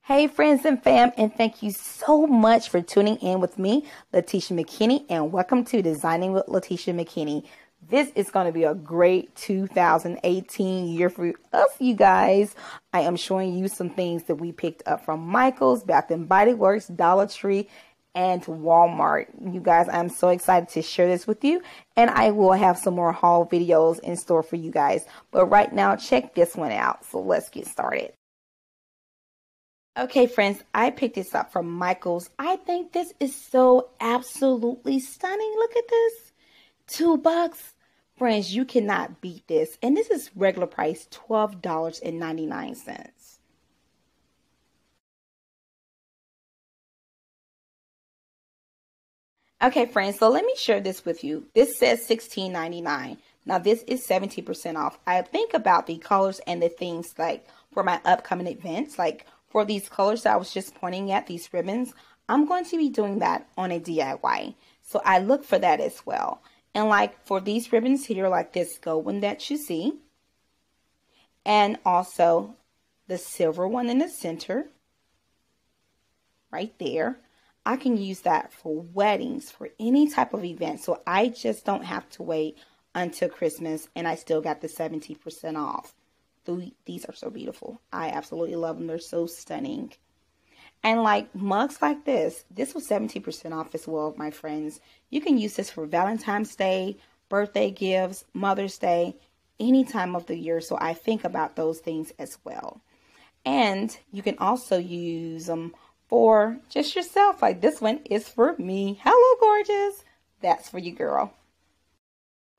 Hey friends and fam, and thank you so much for tuning in with me, Latisha McKinney, and welcome to Designing with Latisha McKinney. This is going to be a great 2018 year for us, you guys. I am showing you some things that we picked up from Micheals, Bath & Body Works, Dollar Tree, and Walmart. You guys, I'm so excited to share this with you, and I will have some more haul videos in store for you guys. But right now, check this one out. So let's get started. Okay, friends, I picked this up from Micheals. I think this is so absolutely stunning. Look at this. $2. Friends, you cannot beat this. And this is regular price, $12.99. Okay, friends, so let me share this with you. This says $16.99. Now, this is 70% off. I think about the colors and the things like for my upcoming events, like for these colors that I was just pointing at, these ribbons, I'm going to be doing that on a DIY. So I look for that as well. And like for these ribbons here, like this gold one that you see, and also the silver one in the center, right there. I can use that for weddings, for any type of event. So I just don't have to wait until Christmas, and I still got the 70% off. These are so beautiful. I absolutely love them. They're so stunning. And like mugs like this was 70% off as well, my friends. You can use this for Valentine's Day, birthday gifts, Mother's Day, any time of the year. So I think about those things as well. And you can also use them for just yourself. Like this one is for me. Hello, gorgeous. That's for you, girl.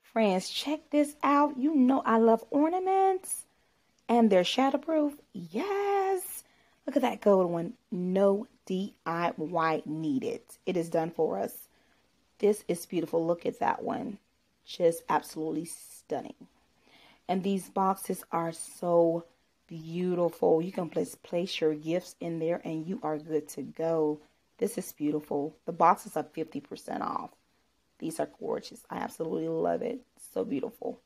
Friends, check this out. You know I love ornaments. And they're shatterproof. Yes. Look at that gold one. No DIY needed. It is done for us. This is beautiful. Look at that one. Just absolutely stunning. And these boxes are so beautiful. You can place your gifts in there and you are good to go. This is beautiful. The boxes are 50% off. These are gorgeous. I absolutely love it. So beautiful.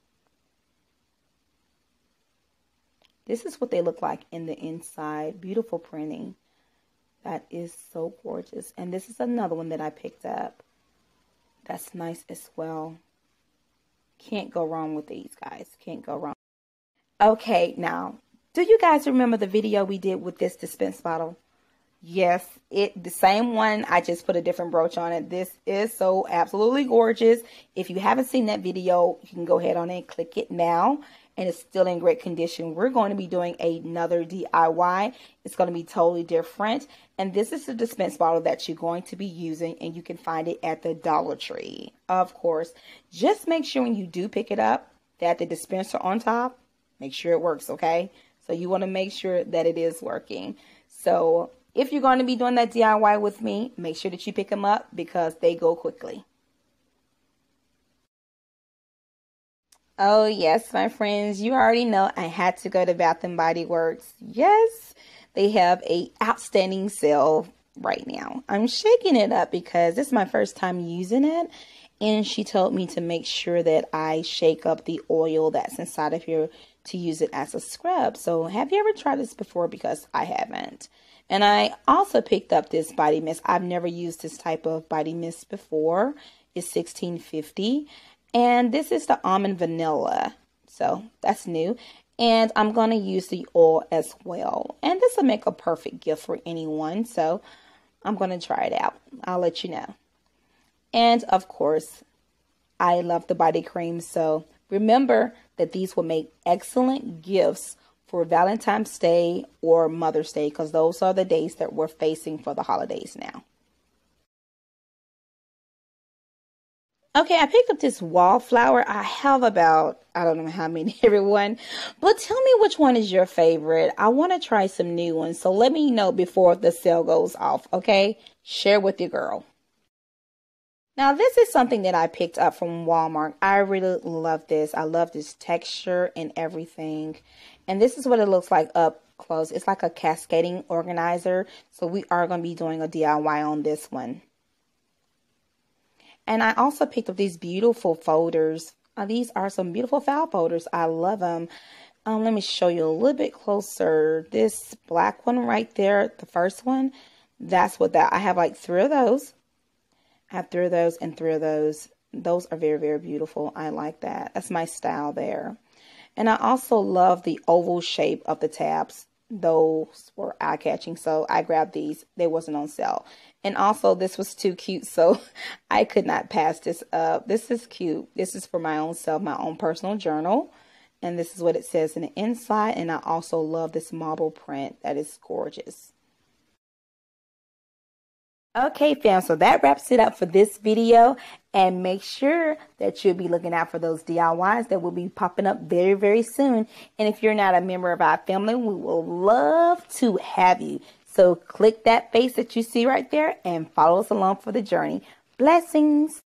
This is what they look like in the inside. Beautiful printing. That is so gorgeous. And this is another one that I picked up. That's nice as well. Can't go wrong with these, guys. Can't go wrong. Okay, now, do you guys remember the video we did with this dispense bottle? Yes, the same one. I just put a different brooch on it. This is so absolutely gorgeous. If you haven't seen that video, you can go ahead on and click it now. And it's still in great condition. We're going to be doing another DIY. It's going to be totally different. And this is the dispense bottle that you're going to be using. And you can find it at the Dollar Tree. Of course, just make sure when you do pick it up that the dispenser on top, make sure it works, okay? So you want to make sure that it is working. So if you're going to be doing that DIY with me, make sure that you pick them up because they go quickly. Oh, yes, my friends, you already know I had to go to Bath & Body Works. Yes, they have a outstanding sale right now. I'm shaking it up because this is my first time using it. And she told me to make sure that I shake up the oil that's inside of here to use it as a scrub. So have you ever tried this before? Because I haven't. And I also picked up this body mist. I've never used this type of body mist before. It's $16.50. And this is the almond vanilla. So that's new. And I'm going to use the oil as well. And this will make a perfect gift for anyone. So I'm going to try it out. I'll let you know. And of course, I love the body cream. So remember that these will make excellent gifts for Valentine's Day or Mother's Day. Because those are the days that we're facing for the holidays now. Okay, I picked up this wallflower. I have about, I don't know how many, everyone. But tell me which one is your favorite. I want to try some new ones. So let me know before the sale goes off, okay? Share with your girl. Now, this is something that I picked up from Walmart. I really love this. I love this texture and everything. And this is what it looks like up close. It's like a cascading organizer. So we are going to be doing a DIY on this one. And I also picked up these beautiful folders. These are some beautiful file folders. I love them. Let me show you a little bit closer. This black one right there, the first one, that's what that, I have like 3 of those. I have 3 of those and 3 of those. Those are very, very beautiful. I like that. That's my style there. And I also love the oval shape of the tabs. Those were eye-catching, so I grabbed these. They wasn't on sale. And also, this was too cute, so I could not pass this up. This is cute. This is for my own self, my own personal journal. And this is what it says in the inside. And I also love this marble print. That is gorgeous. Okay, fam, so that wraps it up for this video. And make sure that you'll be looking out for those DIYs that will be popping up very, very soon. And if you're not a member of our family, we will love to have you. So click that face that you see right there and follow us along for the journey. Blessings.